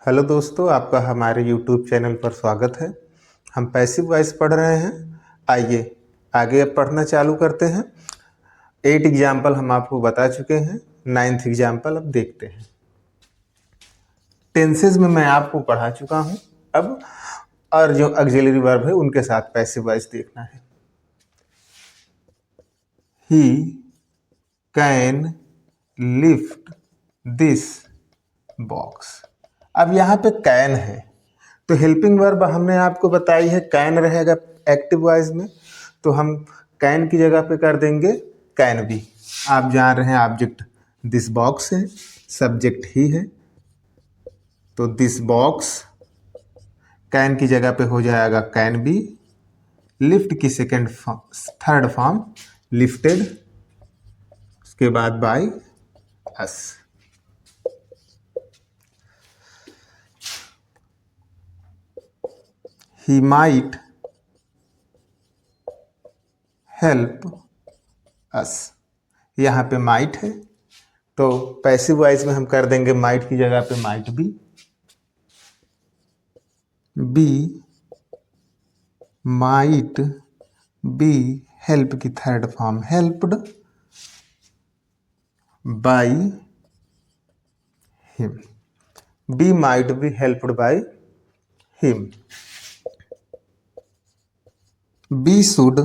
Hello दोस्तों, आपका हमारे यूट्यूब चैनल पर स्वागत है। हम पैसिव वॉइस पढ़ रहे हैं। आइए आगे अब पढ़ना चालू करते हैं। 8 एग्जाम्पल हम आपको बता चुके हैं। 9th एग्जाम्पल अब देखते हैं। टेंसेज में मैं आपको पढ़ा चुका हूं। अब और जो ऑक्सिलरी वर्ब है उनके साथ पैसिव वॉइस देखना है। He can lift this box. अब यहाँ पे कैन है तो हेल्पिंग वर्ब हमने आपको बताई है कैन रहेगा एक्टिव वॉइस में, तो हम कैन की जगह पे कर देंगे कैन बी। आप जान रहे हैं ऑब्जेक्ट दिस बॉक्स है, सब्जेक्ट ही है, तो दिस बॉक्स कैन की जगह पे हो जाएगा कैन बी। लिफ्ट की थर्ड फॉर्म लिफ्टेड, उसके बाद by us. He might help us. यहाँ पे माइट है तो पैसिव वॉइस में हम कर देंगे माइट की जगह पे might be might be help की third form helped by him. Be might be helped by him. Be should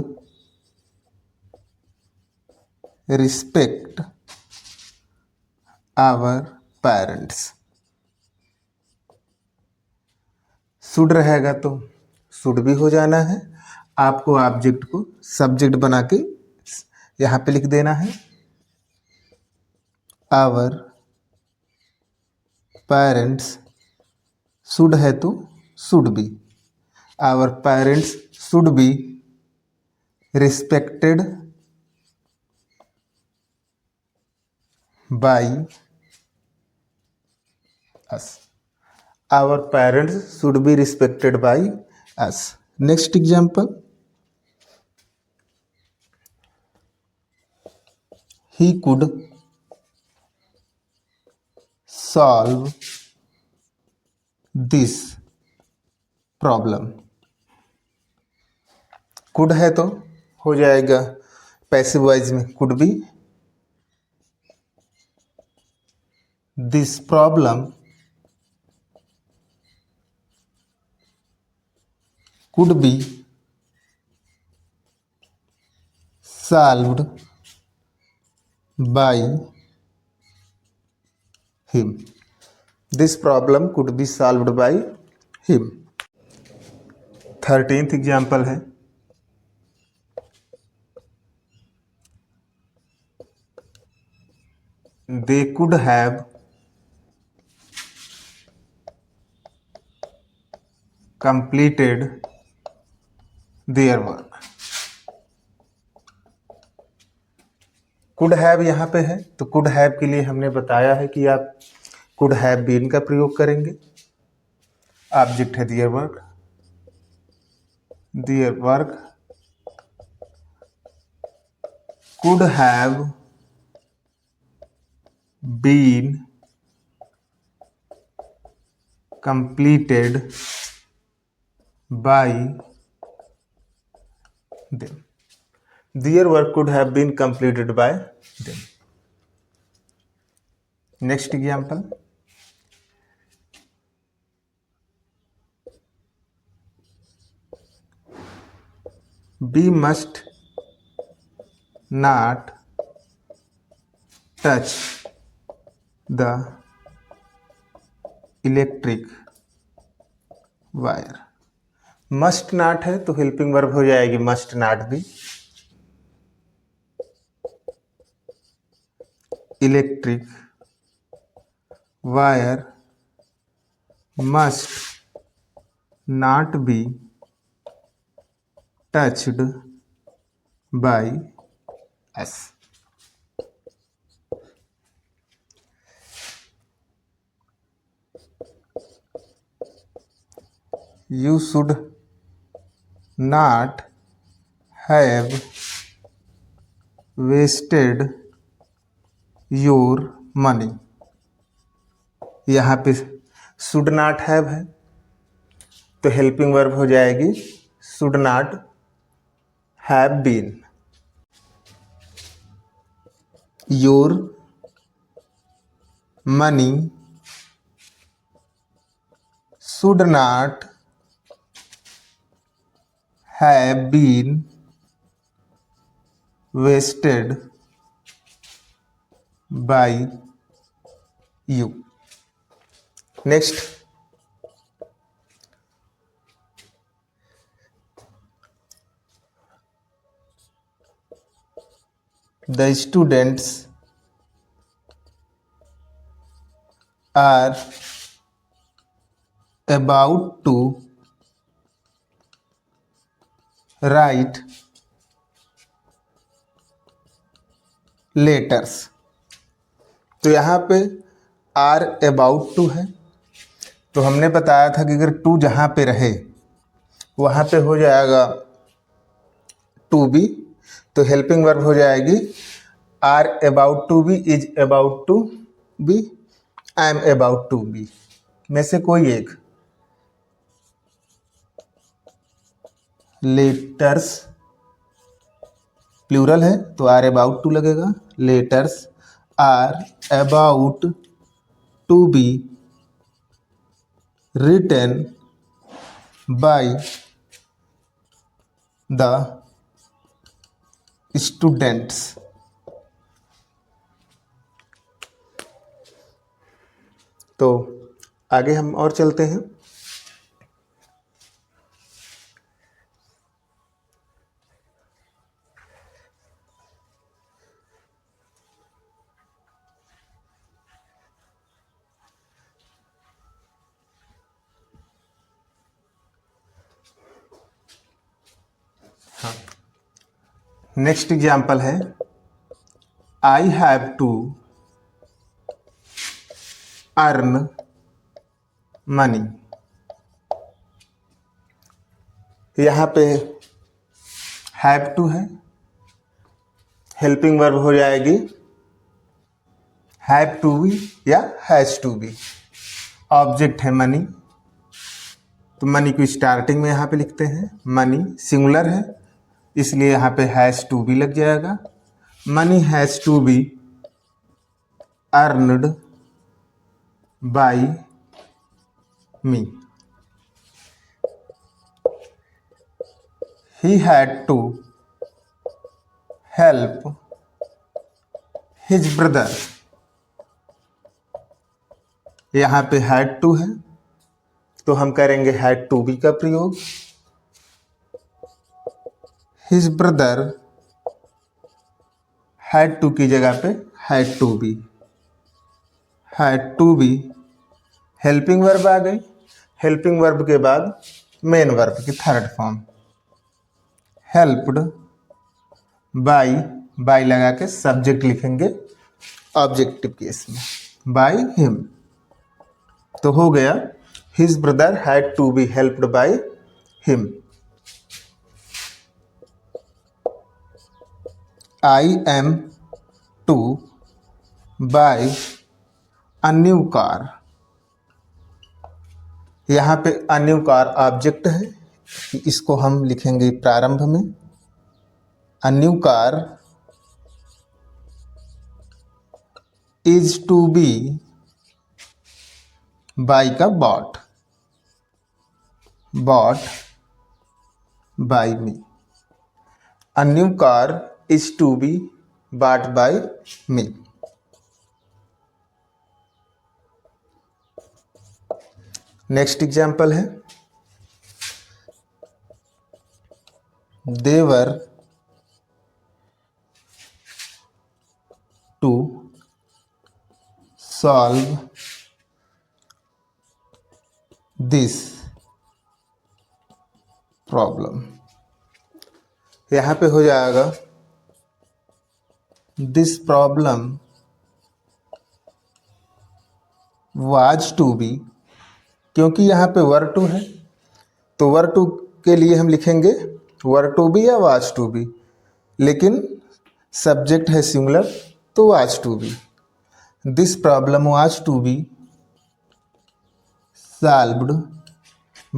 respect our parents. Should रहेगा तो शुड भी हो जाना है। आपको ऑब्जेक्ट को सब्जेक्ट बना के यहां पे लिख देना है। आवर पेरेंट्स शुड है तो should be. Our parents should be respected by us. Our parents should be respected by us. Next example. He could solve this problem. Could है तो हो जाएगा पैसिव वॉइस में could be this problem could be solved by him. This problem could be solved by him. 13th example है। They could have completed their work. Could have यहाँ पे है तो कुड हैव के लिए हमने बताया है कि आप कुड हैव बीन का प्रयोग करेंगे। ऑब्जेक्ट है their work. Their work could have been completed by them. Their work could have been completed by them. Next example. We must not touch the electric wire. Must not है तो helping verb हो जाएगी must not be। Electric wire must not be touched by us. You should not have wasted your money। यहाँ पे should not have है, तो helping verb हो जाएगी should not have been. Your money should not have been wasted by you. Next, the students are about to write letters। तो यहाँ पे are about to है, तो हमने बताया था कि अगर टू जहाँ पे रहे वहाँ पे हो जाएगा टू बी, तो हेल्पिंग वर्ब हो जाएगी are about to be, is about to be, I am about to be में से कोई एक। लेटर्स प्लूरल है तो आर अबाउट टू लगेगा। Letters are about to be written by the students। तो आगे हम और चलते हैं। नेक्स्ट एग्जाम्पल है I have to earn money. यहाँ पे हैव टू है, हेल्पिंग वर्ब हो जाएगी हैव टू बी या हैज टू बी। ऑब्जेक्ट है मनी, तो मनी को स्टार्टिंग में यहाँ पे लिखते हैं। मनी सिंगुलर है इसलिए यहाँ पे हैज टू बी लग जाएगा। Money has to be earned by me. He had to help his brother. यहाँ पे हैड टू है तो हम करेंगे हैड टू बी का प्रयोग। हिज ब्रदर हैड टू की जगह पे had to be. Had to be helping verb आ गई। हेल्पिंग वर्ब के बाद मेन वर्ब की third form helped by, by लगा के सब्जेक्ट लिखेंगे ऑब्जेक्टिव केस में, बाय हिम। तो हो गया his brother had to be helped by him. I am to buy a new car. यहाँ पे अ न्यू कार ऑब्जेक्ट है, इसको हम लिखेंगे प्रारंभ में। A new car is to be buy का bought, bought by me. A new car is to be bought by me. Next example है they were to solve this problem. यहाँ पे हो जाएगा this problem was to be, क्योंकि यहाँ पे वर to है तो वर टू के लिए हम लिखेंगे वर टू बी या वाज टू बी, लेकिन सब्जेक्ट है सिंगुलर तो was to be. This problem was to be solved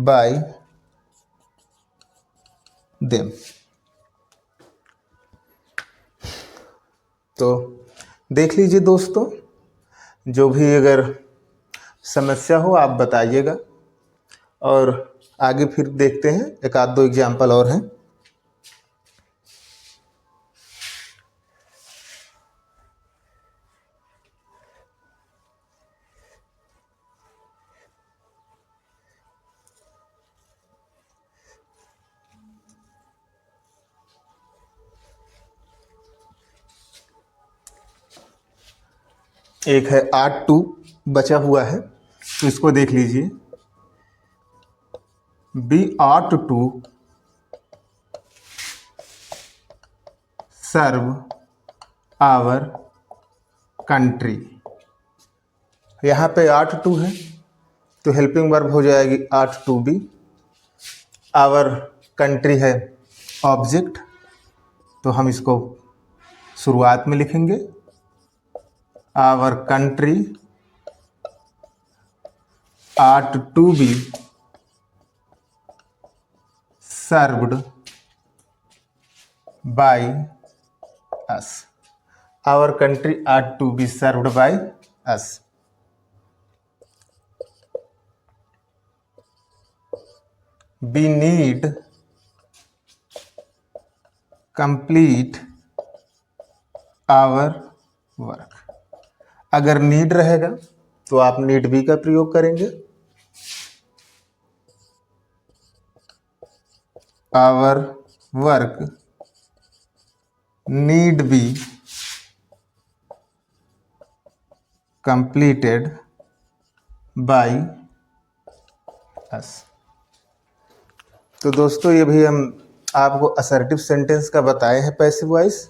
by them. तो देख लीजिए दोस्तों, जो भी अगर समस्या हो आप बताइएगा, और आगे फिर देखते हैं, एक आध दो एग्जाम्पल और हैं। एक है 8-2 बचा हुआ है, तो इसको देख लीजिए। We ought to serve our country। यहाँ पे 8-2 है, तो हेल्पिंग वर्ब हो जाएगी ought to be। Our country है ऑब्जेक्ट, तो हम इसको शुरुआत में लिखेंगे our country ought to be served by us। Our country ought to be served by us। We need complete our work। अगर नीड रहेगा तो आप नीड बी का प्रयोग करेंगे। Our work need be completed by us. तो दोस्तों, ये भी हम आपको असर्टिव सेंटेंस का बताए हैं पैसिव वॉइस,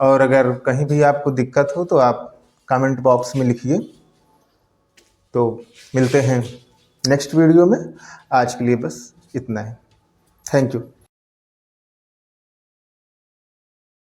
और अगर कहीं भी आपको दिक्कत हो तो आप कमेंट बॉक्स में लिखिए। तो मिलते हैं नेक्स्ट वीडियो में, आज के लिए बस इतना ही। Thank you.